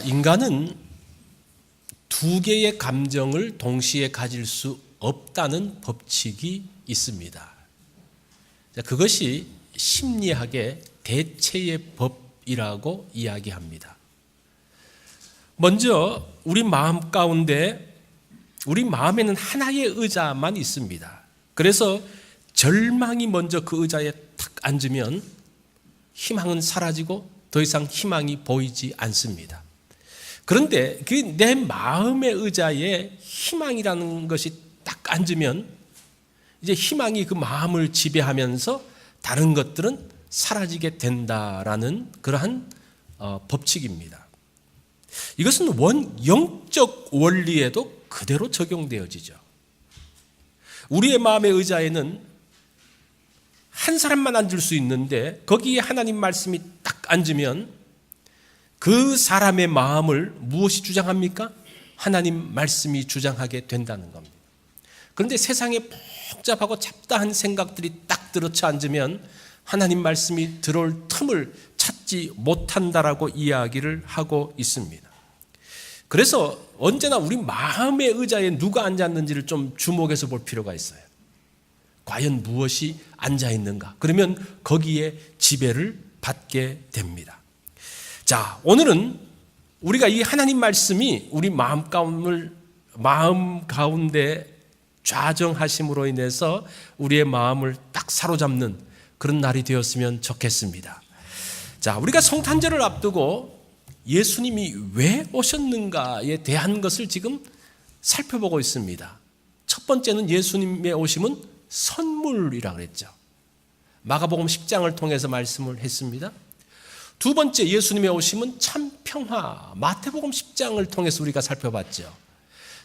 인간은 두 개의 감정을 동시에 가질 수 없다는 법칙이 있습니다. 그것이 심리학의 대체의 법이라고 이야기합니다. 먼저 우리 마음 가운데 우리 마음에는 하나의 의자만 있습니다. 그래서 절망이 먼저 그 의자에 탁 앉으면 희망은 사라지고 더 이상 희망이 보이지 않습니다. 그런데 그 내 마음의 의자에 희망이라는 것이 딱 앉으면 이제 희망이 그 마음을 지배하면서 다른 것들은 사라지게 된다라는 그러한 법칙입니다. 이것은 영적 원리에도 그대로 적용되어지죠. 우리의 마음의 의자에는 한 사람만 앉을 수 있는데 거기에 하나님 말씀이 딱 앉으면 그 사람의 마음을 무엇이 주장합니까? 하나님 말씀이 주장하게 된다는 겁니다. 그런데 세상에 복잡하고 잡다한 생각들이 딱 들어쳐 앉으면 하나님 말씀이 들어올 틈을 찾지 못한다라고 이야기를 하고 있습니다. 그래서 언제나 우리 마음의 의자에 누가 앉았는지를 좀 주목해서 볼 필요가 있어요. 과연 무엇이 앉아 있는가? 그러면 거기에 지배를 받게 됩니다. 자, 오늘은 우리가 이 하나님 말씀이 우리 마음 가운데 좌정하심으로 인해서 우리의 마음을 딱 사로잡는 그런 날이 되었으면 좋겠습니다. 자, 우리가 성탄절을 앞두고 예수님이 왜 오셨는가에 대한 것을 지금 살펴보고 있습니다. 첫 번째는 예수님의 오심은 선물이라고 그랬죠. 마가복음 10장을 통해서 말씀을 했습니다. 두 번째 예수님의 오심은 참 평화, 마태복음 10장을 통해서 우리가 살펴봤죠.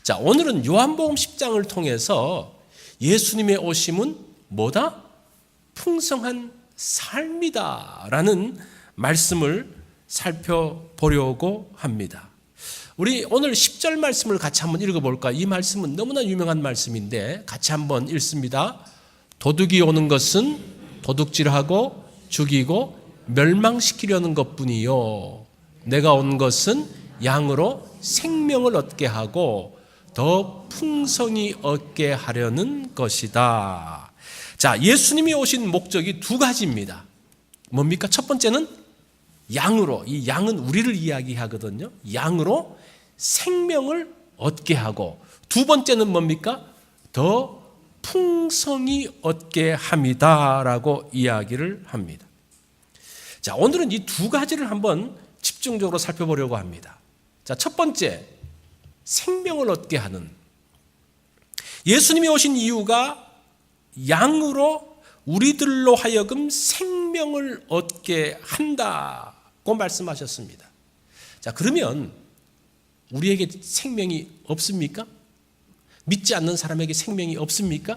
자, 오늘은 요한복음 10장을 통해서 예수님의 오심은 뭐다? 풍성한 삶이다라는 말씀을 살펴보려고 합니다. 우리 오늘 10절 말씀을 같이 한번 읽어볼까? 이 말씀은 너무나 유명한 말씀인데 같이 한번 읽습니다. 도둑이 오는 것은 도둑질하고 죽이고 멸망시키려는 것뿐이요 내가 온 것은 양으로 생명을 얻게 하고 더 풍성히 얻게 하려는 것이다. 자, 예수님이 오신 목적이 두 가지입니다. 뭡니까? 첫 번째는 양으로, 이 양은 우리를 이야기하거든요. 양으로 생명을 얻게 하고, 두 번째는 뭡니까? 더 풍성히 얻게 함이다라고 이야기를 합니다. 자, 오늘은 이 두 가지를 한번 집중적으로 살펴보려고 합니다. 자, 첫 번째, 생명을 얻게 하는. 예수님이 오신 이유가 양으로 우리들로 하여금 생명을 얻게 한다고 말씀하셨습니다. 자, 그러면 우리에게 생명이 없습니까? 믿지 않는 사람에게 생명이 없습니까?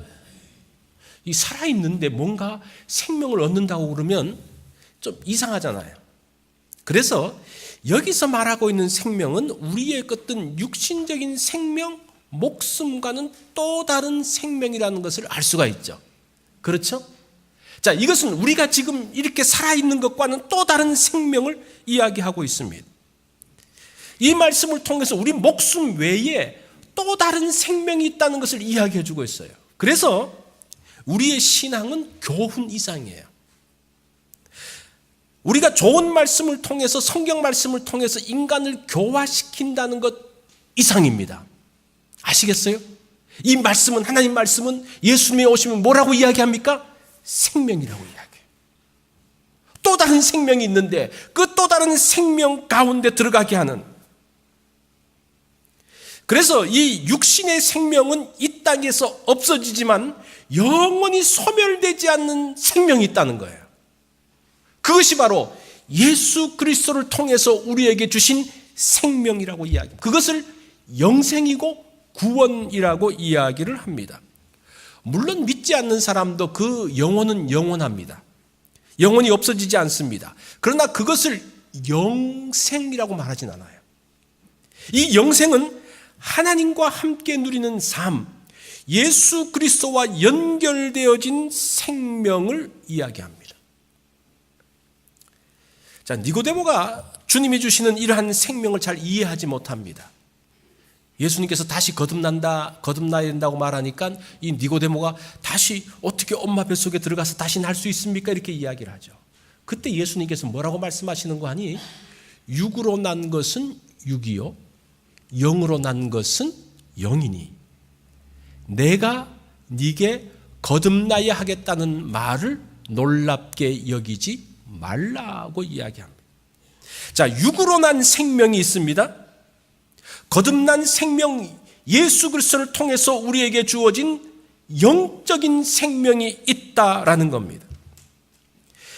이 살아있는데 뭔가 생명을 얻는다고 그러면 좀 이상하잖아요. 그래서 여기서 말하고 있는 생명은 우리의 어떤 육신적인 생명, 목숨과는 또 다른 생명이라는 것을 알 수가 있죠. 그렇죠? 자, 이것은 우리가 지금 이렇게 살아있는 것과는 또 다른 생명을 이야기하고 있습니다. 이 말씀을 통해서 우리 목숨 외에 또 다른 생명이 있다는 것을 이야기해 주고 있어요. 그래서 우리의 신앙은 교훈 이상이에요. 우리가 좋은 말씀을 통해서, 성경 말씀을 통해서 인간을 교화시킨다는 것 이상입니다. 아시겠어요? 이 말씀은, 하나님 말씀은 예수님이 오시면 뭐라고 이야기합니까? 생명이라고 이야기해요. 또 다른 생명이 있는데 그 또 다른 생명 가운데 들어가게 하는. 그래서 이 육신의 생명은 이 땅에서 없어지지만 영원히 소멸되지 않는 생명이 있다는 거예요. 그것이 바로 예수 그리스도를 통해서 우리에게 주신 생명이라고 이야기합니다. 그것을 영생이고 구원이라고 이야기를 합니다. 물론 믿지 않는 사람도 그 영혼은 영원합니다. 영혼이 없어지지 않습니다. 그러나 그것을 영생이라고 말하진 않아요. 이 영생은 하나님과 함께 누리는 삶, 예수 그리스도와 연결되어진 생명을 이야기합니다. 자, 니고데모가 주님이 주시는 이러한 생명을 잘 이해하지 못합니다. 예수님께서 다시 거듭나야 된다고 말하니까 이 니고데모가 다시 어떻게 엄마 뱃속에 들어가서 다시 날 수 있습니까? 이렇게 이야기를 하죠. 그때 예수님께서 뭐라고 말씀하시는 거 아니? 육으로 난 것은 육이요, 영으로 난 것은 영이니 내가 네게 거듭나야 하겠다는 말을 놀랍게 여기지 말라고 이야기합니다. 자, 육으로 난 생명이 있습니다. 거듭난 생명, 예수 그리스도를 통해서 우리에게 주어진 영적인 생명이 있다라는 겁니다.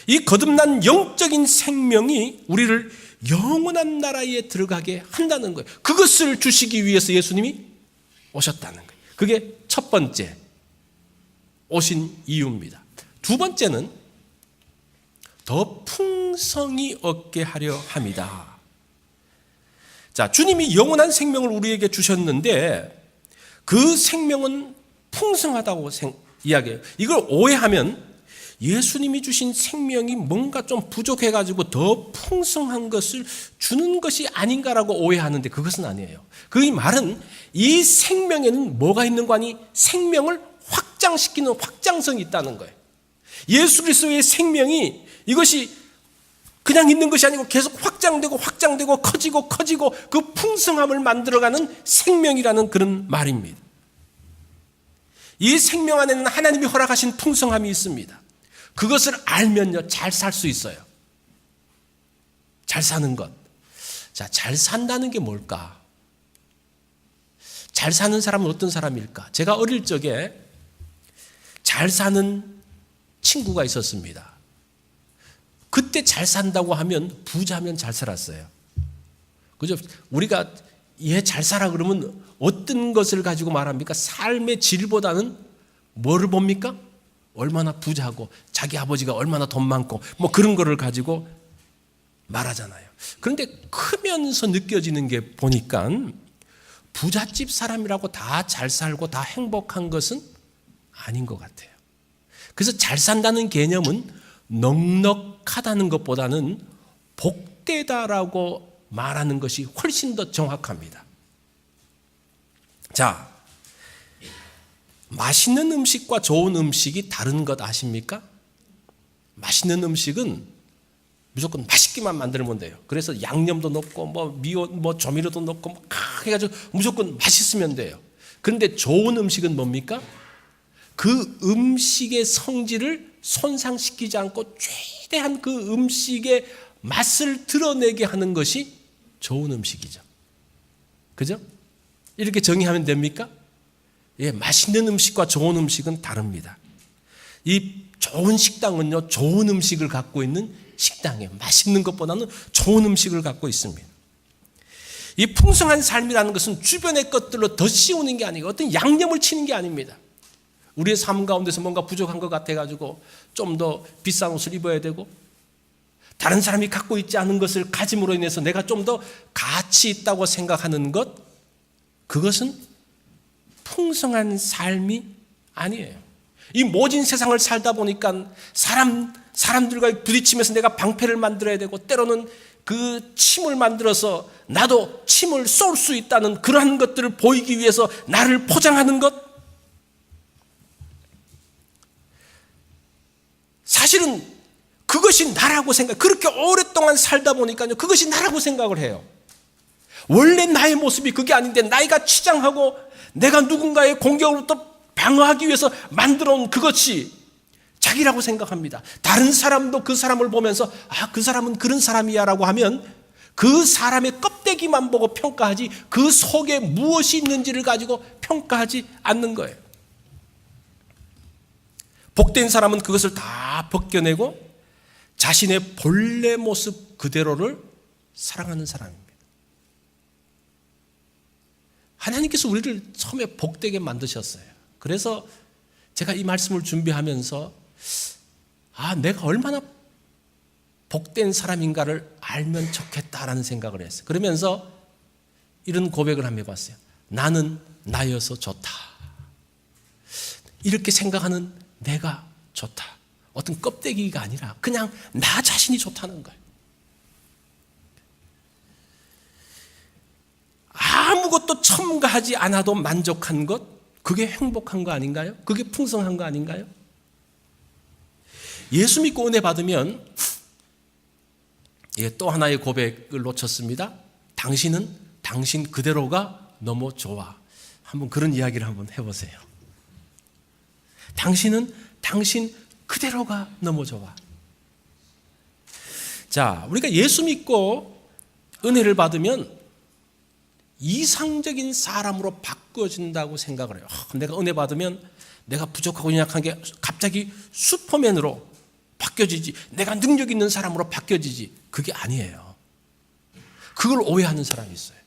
이 거듭난 영적인 생명이 우리를 영원한 나라에 들어가게 한다는 거예요. 그것을 주시기 위해서 예수님이 오셨다는 거예요. 그게 첫 번째 오신 이유입니다. 두 번째는 더 풍성히 얻게 하려 합니다. 자, 주님이 영원한 생명을 우리에게 주셨는데 그 생명은 풍성하다고 이야기해요. 이걸 오해하면 예수님이 주신 생명이 뭔가 좀 부족해가지고 더 풍성한 것을 주는 것이 아닌가라고 오해하는데 그것은 아니에요. 그 말은 이 생명에는 뭐가 있는 거 아니? 생명을 확장시키는 확장성이 있다는 거예요. 예수 그리스도의 생명이 이것이 그냥 있는 것이 아니고 계속 확장되고 커지고 그 풍성함을 만들어가는 생명이라는 그런 말입니다. 이 생명 안에는 하나님이 허락하신 풍성함이 있습니다. 그것을 알면요, 잘 살 수 있어요. 잘 사는 것. 자, 잘 산다는 게 뭘까? 잘 사는 사람은 어떤 사람일까? 제가 어릴 적에 잘 사는 친구가 있었습니다. 그때 잘 산다고 하면 부자면 잘 살았어요. 그죠? 우리가 얘 잘 살아 그러면 어떤 것을 가지고 말합니까? 삶의 질보다는 뭐를 봅니까? 얼마나 부자고 자기 아버지가 얼마나 돈 많고 뭐 그런 거를 가지고 말하잖아요. 그런데 크면서 느껴지는 게 보니까 부잣집 사람이라고 다 잘 살고 다 행복한 것은 아닌 것 같아요. 그래서 잘 산다는 개념은 넉넉하다는 것보다는 복되다라고 말하는 것이 훨씬 더 정확합니다. 자, 맛있는 음식과 좋은 음식이 다른 것 아십니까? 맛있는 음식은 무조건 맛있게만 만들면 돼요. 그래서 양념도 넣고 뭐 조미료도 넣고 해가지고 무조건 맛있으면 돼요. 그런데 좋은 음식은 뭡니까? 그 음식의 성질을 손상시키지 않고 최대한 그 음식의 맛을 드러내게 하는 것이 좋은 음식이죠. 그죠? 이렇게 정의하면 됩니까? 예, 맛있는 음식과 좋은 음식은 다릅니다. 이 좋은 식당은요, 좋은 음식을 갖고 있는 식당이에요. 맛있는 것보다는 좋은 음식을 갖고 있습니다. 이 풍성한 삶이라는 것은 주변의 것들로 더 씌우는 게 아니고 어떤 양념을 치는 게 아닙니다. 우리의 삶 가운데서 뭔가 부족한 것 같아가지고 좀 더 비싼 옷을 입어야 되고 다른 사람이 갖고 있지 않은 것을 가짐으로 인해서 내가 좀 더 가치 있다고 생각하는 것, 그것은 풍성한 삶이 아니에요. 이 모진 세상을 살다 보니까 사람들과 부딪히면서 내가 방패를 만들어야 되고 때로는 그 침을 만들어서 나도 침을 쏠 수 있다는 그러한 것들을 보이기 위해서 나를 포장하는 것, 사실은 그것이 나라고 그렇게 오랫동안 살다 보니까요, 그것이 나라고 생각을 해요. 원래 나의 모습이 그게 아닌데 나이가 치장하고 내가 누군가의 공격으로부터 방어하기 위해서 만들어 온 그것이 자기라고 생각합니다. 다른 사람도 그 사람을 보면서 그 사람은 그런 사람이야 라고 하면 그 사람의 껍데기만 보고 평가하지 그 속에 무엇이 있는지를 가지고 평가하지 않는 거예요. 복된 사람은 그것을 다 벗겨내고 자신의 본래 모습 그대로를 사랑하는 사람입니다. 하나님께서 우리를 처음에 복되게 만드셨어요. 그래서 제가 이 말씀을 준비하면서 내가 얼마나 복된 사람인가를 알면 좋겠다라는 생각을 했어요. 그러면서 이런 고백을 한번 해봤어요. 나는 나여서 좋다. 이렇게 생각하는 내가 좋다. 어떤 껍데기가 아니라 그냥 나 자신이 좋다는 거예요. 아무것도 첨가하지 않아도 만족한 것, 그게 행복한 거 아닌가요? 그게 풍성한 거 아닌가요? 예수 믿고 은혜 받으면 또 하나의 고백을 놓쳤습니다. 당신은 당신 그대로가 너무 좋아. 한번 그런 이야기를 한번 해보세요. 당신은 당신 그대로가 너무 좋아. 자, 우리가 예수 믿고 은혜를 받으면 이상적인 사람으로 바꿔진다고 생각을 해요. 내가 은혜 받으면 내가 부족하고 연약한 게 갑자기 슈퍼맨으로 바뀌어지지, 내가 능력 있는 사람으로 바뀌어지지. 그게 아니에요. 그걸 오해하는 사람이 있어요.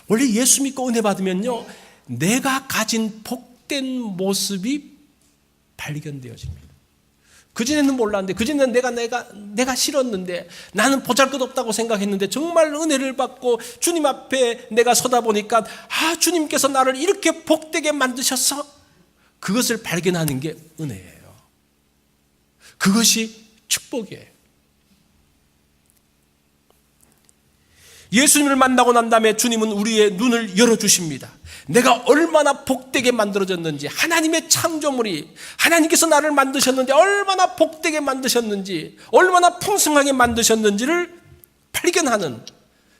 원래 예수 믿고 은혜 받으면요, 내가 가진 복된 모습이 발견되어집니다. 그전에는 몰랐는데, 그전에는 내가 싫었는데, 나는 보잘것없다고 생각했는데, 정말 은혜를 받고 주님 앞에 내가 서다 보니까, 주님께서 나를 이렇게 복되게 만드셔서 그것을 발견하는 게 은혜예요. 그것이 축복이에요. 예수님을 만나고 난 다음에 주님은 우리의 눈을 열어주십니다. 내가 얼마나 복되게 만들어졌는지, 하나님의 창조물이, 하나님께서 나를 만드셨는지, 얼마나 복되게 만드셨는지, 얼마나 풍성하게 만드셨는지를 발견하는,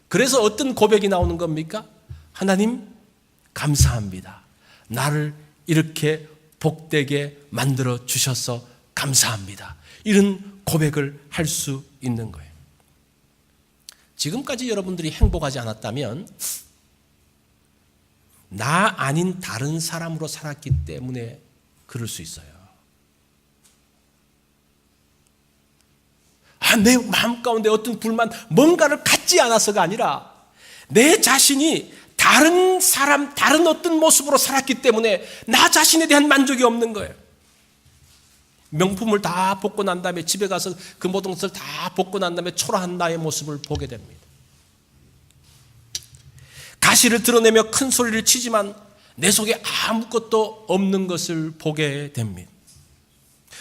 그래서 어떤 고백이 나오는 겁니까? 하나님 감사합니다. 나를 이렇게 복되게 만들어 주셔서 감사합니다. 이런 고백을 할 수 있는 거예요. 지금까지 여러분들이 행복하지 않았다면 나 아닌 다른 사람으로 살았기 때문에 그럴 수 있어요. 내 마음 가운데 어떤 불만, 뭔가를 갖지 않아서가 아니라 내 자신이 다른 사람, 다른 어떤 모습으로 살았기 때문에 나 자신에 대한 만족이 없는 거예요. 명품을 다 벗고 난 다음에 집에 가서 그 모든 것을 다 벗고 난 다음에 초라한 나의 모습을 보게 됩니다. 가시를 드러내며 큰 소리를 치지만 내 속에 아무것도 없는 것을 보게 됩니다.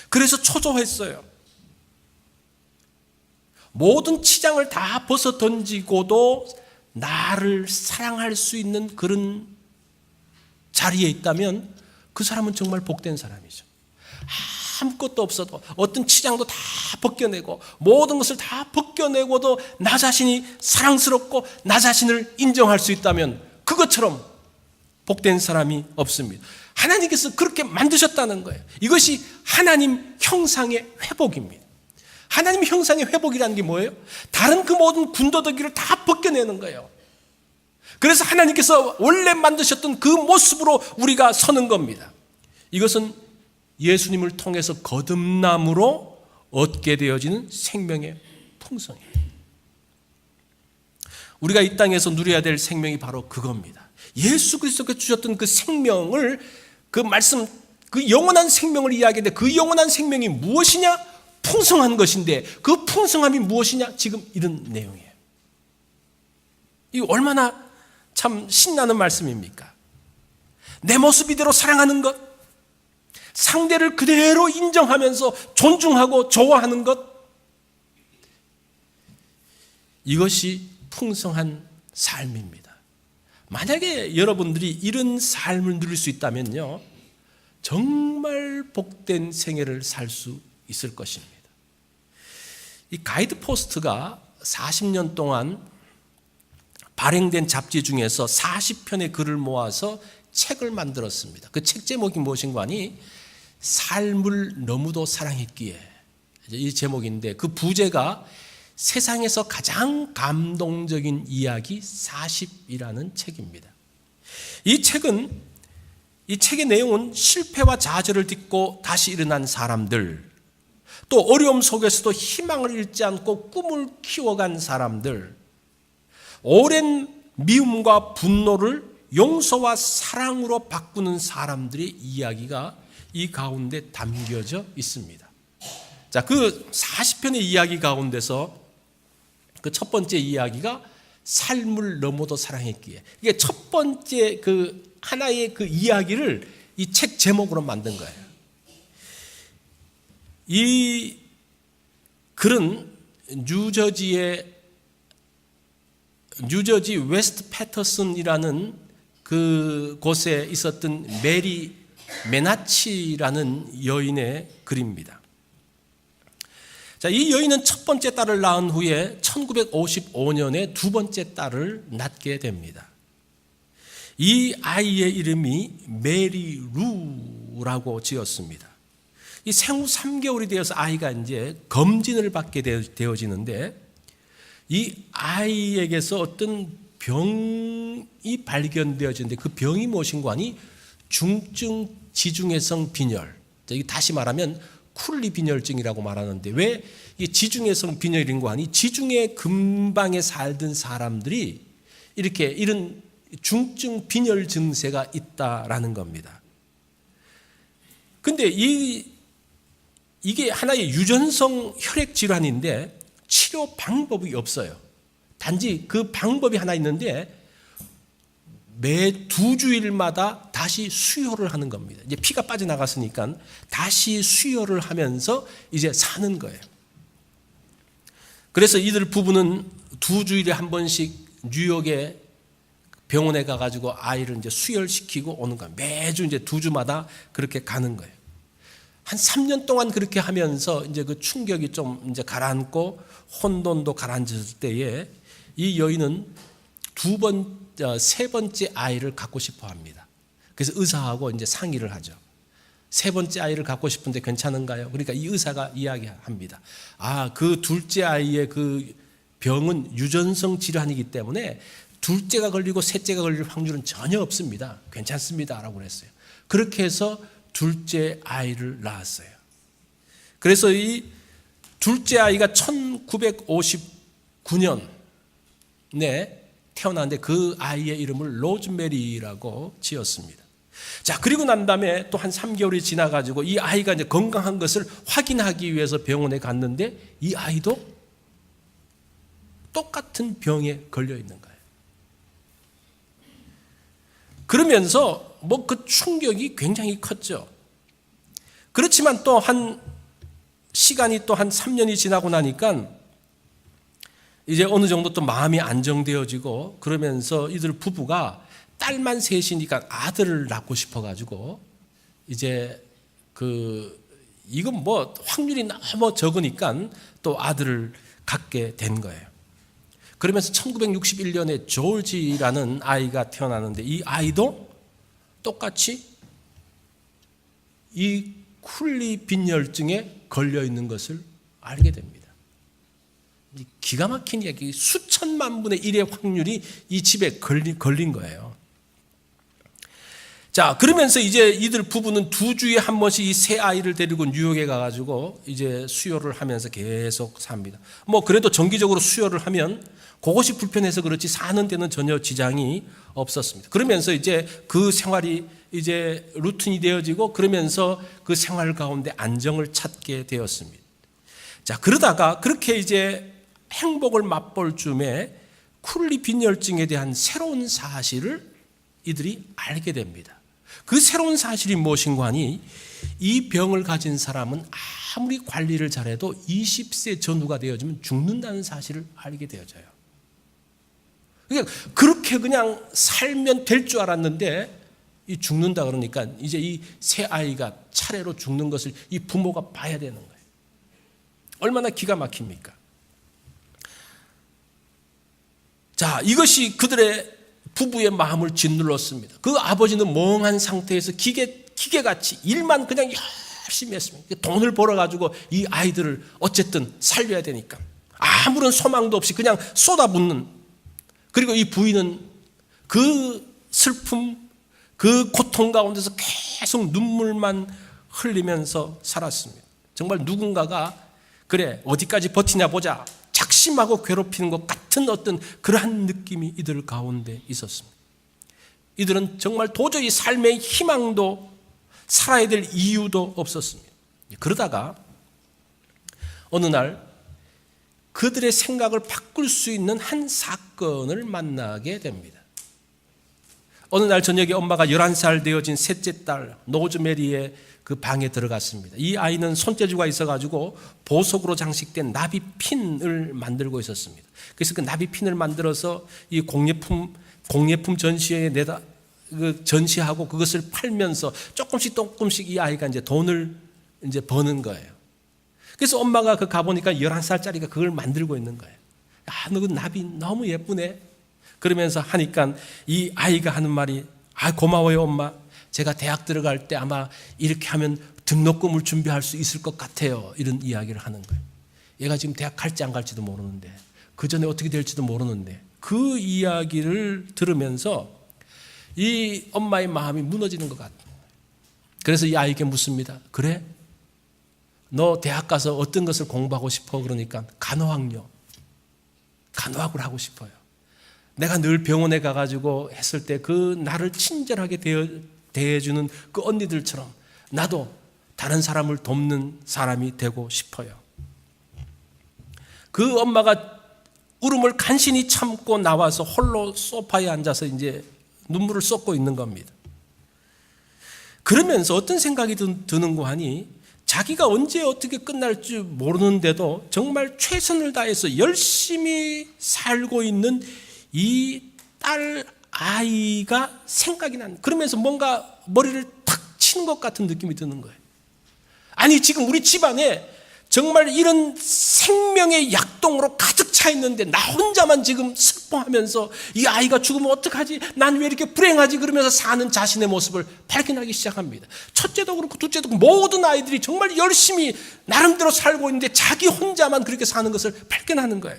그래서 초조했어요. 모든 치장을 다 벗어 던지고도 나를 사랑할 수 있는 그런 자리에 있다면 그 사람은 정말 복된 사람이죠. 아무것도 없어도 어떤 치장도 다 벗겨내고 모든 것을 다 벗겨내고도 나 자신이 사랑스럽고 나 자신을 인정할 수 있다면 그것처럼 복된 사람이 없습니다. 하나님께서 그렇게 만드셨다는 거예요. 이것이 하나님 형상의 회복입니다. 하나님 형상의 회복이라는 게 뭐예요? 다른 그 모든 군더더기를 다 벗겨내는 거예요. 그래서 하나님께서 원래 만드셨던 그 모습으로 우리가 서는 겁니다. 이것은 예수님을 통해서 거듭남으로 얻게 되어지는 생명의 풍성이에요. 우리가 이 땅에서 누려야 될 생명이 바로 그겁니다. 예수 그리스도께서 주셨던 그 생명을, 그 말씀, 그 영원한 생명을 이야기하는데 그 영원한 생명이 무엇이냐? 풍성한 것인데 그 풍성함이 무엇이냐? 지금 이런 내용이에요. 이거 얼마나 참 신나는 말씀입니까? 내 모습 이대로 사랑하는 것, 상대를 그대로 인정하면서 존중하고 좋아하는 것, 이것이 풍성한 삶입니다. 만약에 여러분들이 이런 삶을 누릴 수 있다면요, 정말 복된 생애를 살 수 있을 것입니다. 이 가이드 포스트가 40년 동안 발행된 잡지 중에서 40편의 글을 모아서 책을 만들었습니다. 그 책 제목이 무엇인가 하니 삶을 너무도 사랑했기에, 이 제목인데 그 부제가 세상에서 가장 감동적인 이야기 40이라는 책입니다. 이 책의 내용은 실패와 좌절을 딛고 다시 일어난 사람들, 또 어려움 속에서도 희망을 잃지 않고 꿈을 키워간 사람들, 오랜 미움과 분노를 용서와 사랑으로 바꾸는 사람들의 이야기가 이 가운데 담겨져 있습니다. 자, 그 40편의 이야기 가운데서 그 첫 번째 이야기가 삶을 너무도 사랑했기에, 이게 첫 번째 그 하나의 그 이야기를 이 책 제목으로 만든 거예요. 이 글은 뉴저지의 뉴저지 웨스트 패터슨이라는 그 곳에 있었던 메리 메나치라는 여인의 글입니다. 자, 이 여인은 첫 번째 딸을 낳은 후에 1955년에 두 번째 딸을 낳게 됩니다. 이 아이의 이름이 메리 루라고 지었습니다. 이 생후 3개월이 되어서 아이가 이제 검진을 받게 되어지는데 이 아이에게서 어떤 병이 발견되어지는데 그 병이 무엇인가 하니 중증 지중해성 빈혈. 다시 말하면 쿨리 빈혈증이라고 말하는데 왜 이 지중해성 빈혈인가 하니 지중해 근방에 살던 사람들이 이렇게 이런 중증 빈혈 증세가 있다라는 겁니다. 근데 이게 하나의 유전성 혈액 질환인데 치료 방법이 없어요. 단지 그 방법이 하나 있는데 매 2주일마다 다시 수혈을 하는 겁니다. 이제 피가 빠져나갔으니까 다시 수혈을 하면서 이제 사는 거예요. 그래서 이들 부부는 2주일에 한 번씩 뉴욕에 병원에 가가지고 아이를 이제 수혈시키고 오는 거예요. 매주 이제 2주마다 그렇게 가는 거예요. 한 3년 동안 그렇게 하면서 이제 그 충격이 좀 이제 가라앉고 혼돈도 가라앉을 때에 이 여인은 세 번째 아이를 갖고 싶어 합니다. 그래서 의사하고 이제 상의를 하죠. 세 번째 아이를 갖고 싶은데 괜찮은가요? 그러니까 이 의사가 이야기합니다. 그 둘째 아이의 그 병은 유전성 질환이기 때문에 둘째가 걸리고 셋째가 걸릴 확률은 전혀 없습니다. 괜찮습니다. 라고 그랬어요. 그렇게 해서 둘째 아이를 낳았어요. 그래서 이 둘째 아이가 1959년에 태어났는데 그 아이의 이름을 로즈메리라고 지었습니다. 자, 그리고 난 다음에 또 한 3개월이 지나가지고 이 아이가 이제 건강한 것을 확인하기 위해서 병원에 갔는데 이 아이도 똑같은 병에 걸려 있는 거예요. 그러면서 그 충격이 굉장히 컸죠. 그렇지만 또 시간이 또 한 3년이 지나고 나니까 이제 어느 정도 또 마음이 안정되어지고 그러면서 이들 부부가 딸만 셋이니까 아들을 낳고 싶어가지고 이제 이건 확률이 너무 적으니까 또 아들을 갖게 된 거예요. 그러면서 1961년에 조지라는 아이가 태어나는데 이 아이도 똑같이 이 쿨리 빈혈증에 걸려 있는 것을 알게 됩니다. 기가 막힌 이야기, 수천만 분의 1의 확률이 이 집에 걸린 거예요. 자, 그러면서 이제 이들 부부는 2주에 한 번씩 이 새 아이를 데리고 뉴욕에 가가지고 이제 수혈을 하면서 계속 삽니다. 그래도 정기적으로 수혈을 하면 그것이 불편해서 그렇지 사는 데는 전혀 지장이 없었습니다. 그러면서 이제 그 생활이 이제 루틴이 되어지고 그러면서 그 생활 가운데 안정을 찾게 되었습니다. 자, 그러다가 그렇게 이제 행복을 맛볼 즈음에 쿨리 빈혈증에 대한 새로운 사실을 이들이 알게 됩니다. 그 새로운 사실이 무엇인가 하니 이 병을 가진 사람은 아무리 관리를 잘해도 20세 전후가 되어지면 죽는다는 사실을 알게 되어져요. 그러니까 그렇게 그냥 살면 될 줄 알았는데 이 죽는다 그러니까 이제 이 새 아이가 차례로 죽는 것을 이 부모가 봐야 되는 거예요. 얼마나 기가 막힙니까? 자, 이것이 그들의 부부의 마음을 짓눌렀습니다. 그 아버지는 멍한 상태에서 기계같이 일만 그냥 열심히 했습니다. 돈을 벌어가지고 이 아이들을 어쨌든 살려야 되니까 아무런 소망도 없이 그냥 쏟아붓는, 그리고 이 부인은 그 슬픔, 그 고통 가운데서 계속 눈물만 흘리면서 살았습니다. 정말 누군가가 그래 어디까지 버티냐 보자 작심하고 괴롭히는 것 같은 어떤 그러한 느낌이 이들 가운데 있었습니다. 이들은 정말 도저히 삶의 희망도 살아야 될 이유도 없었습니다. 그러다가 어느 날 그들의 생각을 바꿀 수 있는 한 사건을 만나게 됩니다. 어느 날 저녁에 엄마가 11살 되어진 셋째 딸 로즈메리의 그 방에 들어갔습니다. 이 아이는 손재주가 있어가지고 보석으로 장식된 나비핀을 만들고 있었습니다. 그래서 그 나비핀을 만들어서 이 공예품 전시회에 전시하고 그것을 팔면서 조금씩 이 아이가 이제 돈을 이제 버는 거예요. 그래서 엄마가 그 가보니까 11살짜리가 그걸 만들고 있는 거예요. 너 그 나비 너무 예쁘네. 그러면서 하니까 이 아이가 하는 말이, 고마워요 엄마. 제가 대학 들어갈 때 아마 이렇게 하면 등록금을 준비할 수 있을 것 같아요. 이런 이야기를 하는 거예요. 얘가 지금 대학 갈지 안 갈지도 모르는데, 그 전에 어떻게 될지도 모르는데, 그 이야기를 들으면서 이 엄마의 마음이 무너지는 것 같아요. 그래서 이 아이에게 묻습니다. 그래? 너 대학 가서 어떤 것을 공부하고 싶어? 그러니까 간호학을 하고 싶어요. 내가 늘 병원에 가가지고 했을 때 그 나를 친절하게 대해주는 그 언니들처럼 나도 다른 사람을 돕는 사람이 되고 싶어요. 그 엄마가 울음을 간신히 참고 나와서 홀로 소파에 앉아서 이제 눈물을 쏟고 있는 겁니다. 그러면서 어떤 생각이 드는고 하니, 자기가 언제 어떻게 끝날지 모르는데도 정말 최선을 다해서 열심히 살고 있는 이 딸 아이가 생각이 그러면서 뭔가 머리를 탁 치는 것 같은 느낌이 드는 거예요. 아니, 지금 우리 집안에 정말 이런 생명의 약동으로 가득 차 있는데 나 혼자만 지금 슬퍼하면서 이 아이가 죽으면 어떡하지? 난 왜 이렇게 불행하지? 그러면서 사는 자신의 모습을 발견하기 시작합니다. 첫째도 그렇고 둘째도 그렇고 모든 아이들이 정말 열심히 나름대로 살고 있는데 자기 혼자만 그렇게 사는 것을 발견하는 거예요.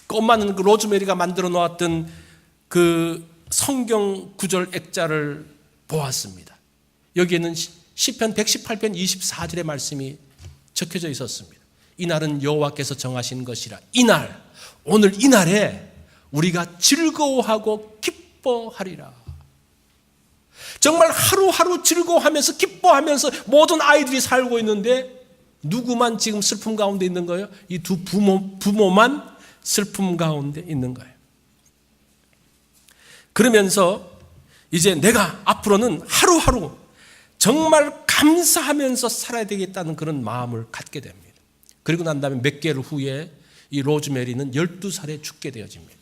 그 엄마는 그 로즈메리가 만들어 놓았던 그 성경 구절 액자를 보았습니다. 여기에는 시편 118편 24절의 말씀이 적혀져 있었습니다. 이날은 여호와께서 정하신 것이라. 이날, 오늘 이날에 우리가 즐거워하고 기뻐하리라. 정말 하루하루 즐거워하면서 기뻐하면서 모든 아이들이 살고 있는데 누구만 지금 슬픔 가운데 있는 거예요? 이 두 부모만 슬픔 가운데 있는 거예요. 그러면서 이제 내가 앞으로는 하루하루 정말 감사하면서 살아야 되겠다는 그런 마음을 갖게 됩니다. 그리고 난 다음에 몇 개월 후에 이 로즈메리는 12살에 죽게 되어집니다.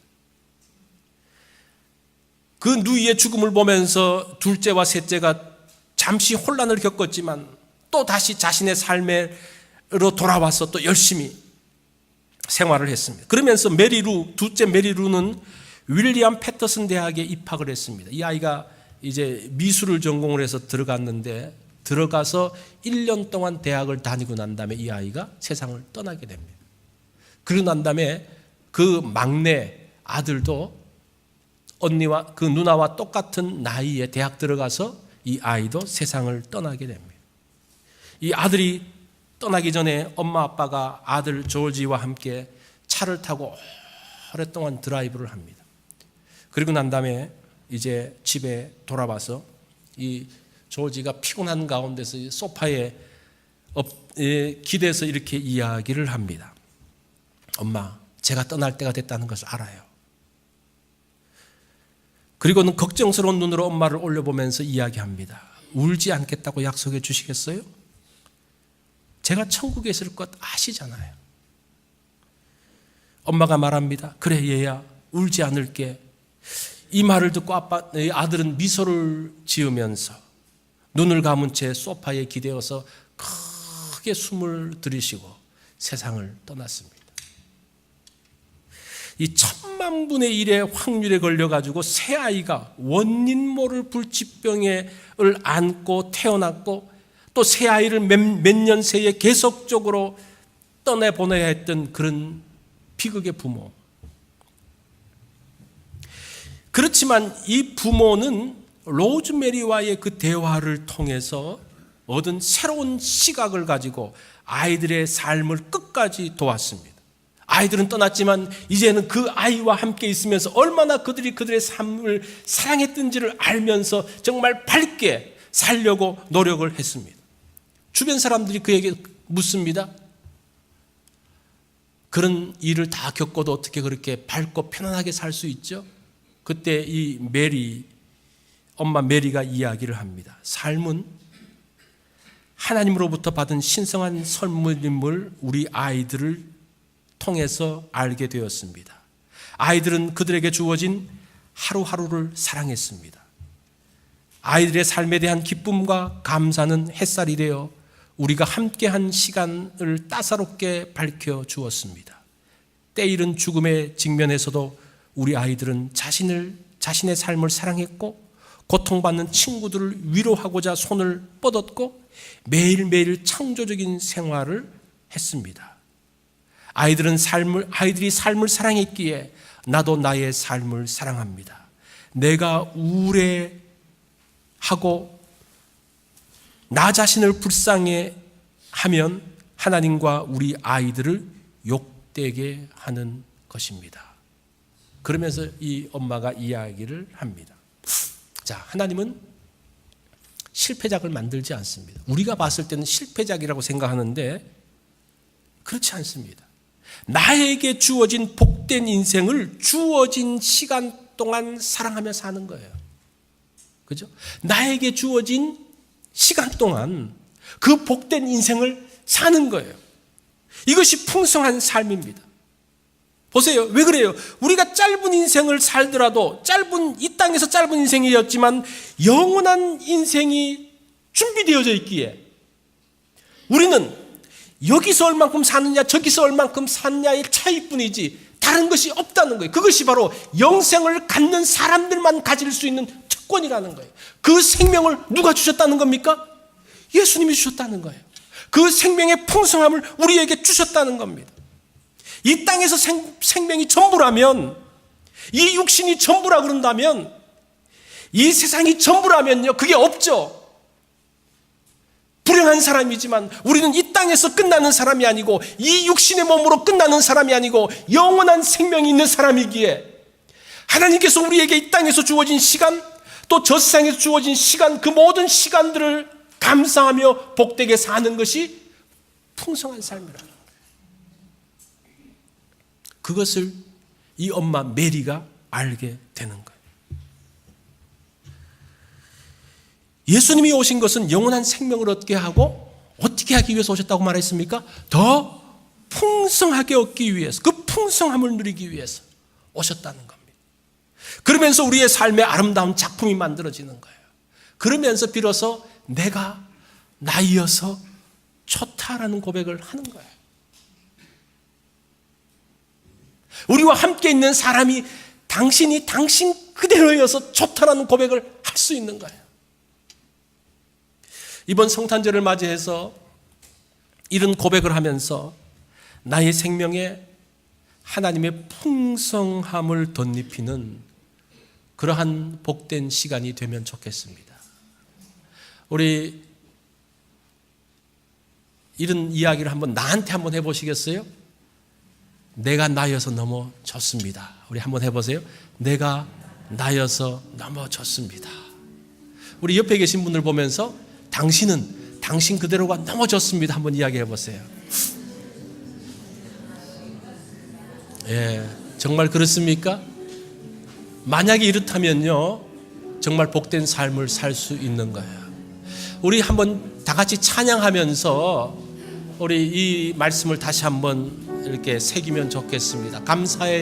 그 누이의 죽음을 보면서 둘째와 셋째가 잠시 혼란을 겪었지만 또 다시 자신의 삶으로 돌아와서 또 열심히 생활을 했습니다. 그러면서 둘째 메리루는 윌리엄 패터슨 대학에 입학을 했습니다. 이 아이가 이제 미술을 전공을 해서 들어갔는데, 들어가서 1년 동안 대학을 다니고 난 다음에 이 아이가 세상을 떠나게 됩니다. 그러고 난 다음에 그 막내 아들도 언니와 그 누나와 똑같은 나이에 대학 들어가서 이 아이도 세상을 떠나게 됩니다. 이 아들이 떠나기 전에 엄마 아빠가 아들 조지와 함께 차를 타고 오랫동안 드라이브를 합니다. 그리고 난 다음에 이제 집에 돌아와서 이 조지가 피곤한 가운데서 소파에 기대서 이렇게 이야기를 합니다. 엄마, 제가 떠날 때가 됐다는 것을 알아요. 그리고는 걱정스러운 눈으로 엄마를 올려보면서 이야기합니다. 울지 않겠다고 약속해 주시겠어요? 제가 천국에 있을 것 아시잖아요. 엄마가 말합니다. 그래 얘야, 울지 않을게. 이 말을 듣고 아들은 미소를 지으면서 눈을 감은 채 소파에 기대어서 크게 숨을 들이쉬고 세상을 떠났습니다. 이 1000만 분의 1의 확률에 걸려가지고 새 아이가 원인 모를 불치병을 안고 태어났고 또 새 아이를 몇 년 새에 계속적으로 떠내보내야 했던 그런 비극의 부모. 그렇지만 이 부모는 로즈메리와의 그 대화를 통해서 얻은 새로운 시각을 가지고 아이들의 삶을 끝까지 도왔습니다. 아이들은 떠났지만 이제는 그 아이와 함께 있으면서 얼마나 그들의 삶을 사랑했던지를 알면서 정말 밝게 살려고 노력을 했습니다. 주변 사람들이 그에게 묻습니다. 그런 일을 다 겪어도 어떻게 그렇게 밝고 편안하게 살 수 있죠? 그때 이 엄마 메리가 이야기를 합니다. 삶은 하나님으로부터 받은 신성한 선물임을 우리 아이들을 통해서 알게 되었습니다. 아이들은 그들에게 주어진 하루하루를 사랑했습니다. 아이들의 삶에 대한 기쁨과 감사는 햇살이 되어 우리가 함께한 시간을 따사롭게 밝혀 주었습니다. 때이른 죽음의 직면에서도 우리 아이들은 자신의 삶을 사랑했고 고통받는 친구들을 위로하고자 손을 뻗었고 매일매일 창조적인 생활을 했습니다. 아이들이 삶을 사랑했기에 나도 나의 삶을 사랑합니다. 내가 우울해하고 나 자신을 불쌍해 하면 하나님과 우리 아이들을 욕되게 하는 것입니다. 그러면서 이 엄마가 이야기를 합니다. 자, 하나님은 실패작을 만들지 않습니다. 우리가 봤을 때는 실패작이라고 생각하는데 그렇지 않습니다. 나에게 주어진 복된 인생을 주어진 시간 동안 사랑하며 사는 거예요. 그죠? 나에게 주어진 시간 동안 그 복된 인생을 사는 거예요. 이것이 풍성한 삶입니다. 보세요. 왜 그래요? 우리가 짧은 인생을 살더라도 이 땅에서 짧은 인생이었지만 영원한 인생이 준비되어져 있기에 우리는 여기서 얼만큼 사느냐 저기서 얼만큼 사느냐의 차이뿐이지 다른 것이 없다는 거예요. 그것이 바로 영생을 갖는 사람들만 가질 수 있는 특권이라는 거예요. 그 생명을 누가 주셨다는 겁니까? 예수님이 주셨다는 거예요. 그 생명의 풍성함을 우리에게 주셨다는 겁니다. 이 땅에서 생명이 전부라면, 이 육신이 전부라 그런다면, 이 세상이 전부라면요, 그게 없죠. 불행한 사람이지만 우리는 이 땅에서 끝나는 사람이 아니고 이 육신의 몸으로 끝나는 사람이 아니고 영원한 생명이 있는 사람이기에 하나님께서 우리에게 이 땅에서 주어진 시간, 또 저 세상에서 주어진 시간, 그 모든 시간들을 감사하며 복되게 사는 것이 풍성한 삶이라. 그것을 이 엄마 메리가 알게 되는 거예요. 예수님이 오신 것은 영원한 생명을 얻게 하고 어떻게 하기 위해서 오셨다고 말했습니까? 더 풍성하게 얻기 위해서, 그 풍성함을 누리기 위해서 오셨다는 겁니다. 그러면서 우리의 삶의 아름다운 작품이 만들어지는 거예요. 그러면서 비로소 내가 나이어서 좋다라는 고백을 하는 거예요. 우리와 함께 있는 사람이 당신이 당신 그대로여서 좋다라는 고백을 할 수 있는 거예요. 이번 성탄절을 맞이해서 이런 고백을 하면서 나의 생명에 하나님의 풍성함을 덧입히는 그러한 복된 시간이 되면 좋겠습니다. 우리 이런 이야기를 나한테 한번 해보시겠어요? 내가 나여서 너무 좋습니다. 우리 한번 해보세요. 내가 나여서 너무 좋습니다. 우리 옆에 계신 분들 보면서 당신은 당신 그대로가 너무 좋습니다. 한번 이야기해 보세요. 예, 정말 그렇습니까? 만약에 이렇다면요, 정말 복된 삶을 살 수 있는 거예요. 우리 한번 다 같이 찬양하면서 우리 이 말씀을 다시 한번 이렇게 새기면 좋겠습니다. 감사의